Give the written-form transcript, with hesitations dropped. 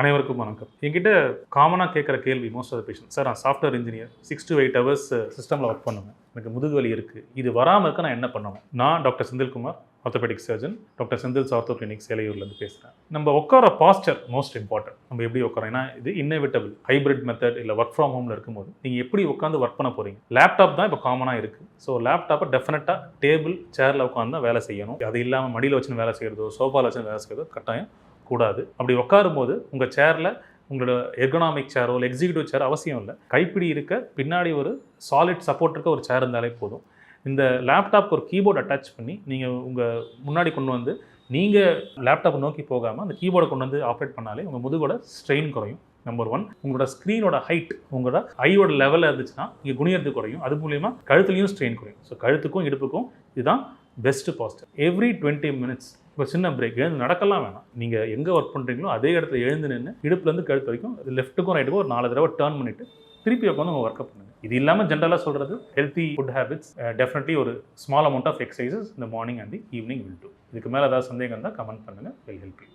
அனைவருக்கும் வணக்கம். என்கிட்ட காமனாக கேட்குற கேள்வி most of the patient, sir நான் சாஃப்ட்வேர் இன்ஜினியர் 6 to 8 ஹவர்ஸ் சிஸ்டமில் ஒர்க் பண்ணுவேன், எனக்கு முதுகு வலி இருக்குது, இது வராமல் இருக்க நான் என்ன பண்ணணும்? நான் doctor Senthilkumar, orthopedic surgeon, doctor Senthil's ortho clinic சேலையூர்லேருந்து பேசுகிறேன். நம்ம உட்கார பாஸ்டர் மோஸ்ட் இம்பார்ட்டன்ட். நம்ம எப்படி உட்காரோம், ஏன்னா இது இன்னெவிட்டபிள். ஹைப்ரிட் மெத்தட் இல்லை ஒர்க் ஃப்ரம் ஹோமில் இருக்கும்போது நீங்கள் எப்படி உட்காந்து ஒர்க் பண்ண போகிறீங்க? லேப்டாப் தான் இப்போ காமனாக இருக்குது. ஸோ லேப்டாப்பை டெஃபினட்டாக டேபிள் சேரில் உட்காந்து தான் வேலை செய்யணும். அது இல்லாமல் மடியில் வச்சுன்னு வேலை செய்கிறதோ சோஃபாவில் வச்சு வேலை செய்கிறதோ கட்டாயம் கூடாது. அப்படி உட்காரும்போது உங்கள் சேரில் உங்களோட எர்கனாமிக் சேரோ இல்லை எக்ஸிக்யூட்டிவ் சேர் அவசியம் இல்லை. கைப்பிடி இருக்க பின்னாடி ஒரு சாலிட் சப்போர்ட் இருக்க ஒரு சேர் இருந்தாலே போதும். இந்த லேப்டாப்க்கு ஒரு கீபோர்டு அட்டாச் பண்ணி நீங்கள் உங்கள் முன்னாடி கொண்டு வந்து நீங்கள் லேப்டாப்பை நோக்கி போகாமல் அந்த கீபோர்டை கொண்டு வந்து ஆப்ரேட் பண்ணாலே உங்கள் முதுகோட ஸ்ட்ரெயின் குறையும். நம்பர் 1. உங்களோட ஸ்க்ரீனோட ஹைட் உங்களோட ஐயோட லெவலில் இருந்துச்சுன்னா இங்கே குனியறது குறையும். அது மூலிமா கழுத்துலையும் ஸ்ட்ரெயின் குறையும். ஸோ கழுத்துக்கும் இடுப்புக்கும் இதுதான் பெஸ்ட் பாஸ்டர். எவ்ரி 20 minutes ஒரு சின்ன பிரேக். எழுந்து நடக்கலாம் வேணாம், நீங்கள் எங்கே ஒர்க் பண்ணுறீங்களோ அதே இடத்துல எழுந்து நின்று இடுப்புலேருந்து கழுத்து வரைக்கும் லெஃப்ட்டுக்கும் ரைட்டுக்கும் ஒரு 4 தடவை டர்ன் பண்ணிவிட்டு திருப்பி உட்காந்து உங்கள் ஒர்க்கப் பண்ணுங்கள். இது இல்லாமல் ஜென்ரலாக சொல்கிறது ஹெல்த்தி ஃபுட் ஹேபிட்ஸ், டெஃபினெட்லி ஒரு ஸ்மால் அமௌண்ட் ஆஃப் எக்ஸசைசஸ் இந்த morning and the evening will do. இதுக்கு மேலே ஏதாவது சந்தேகம் இருந்தால் கமெண்ட் பண்ணுங்கள், வில் ஹெல்ப் யூ.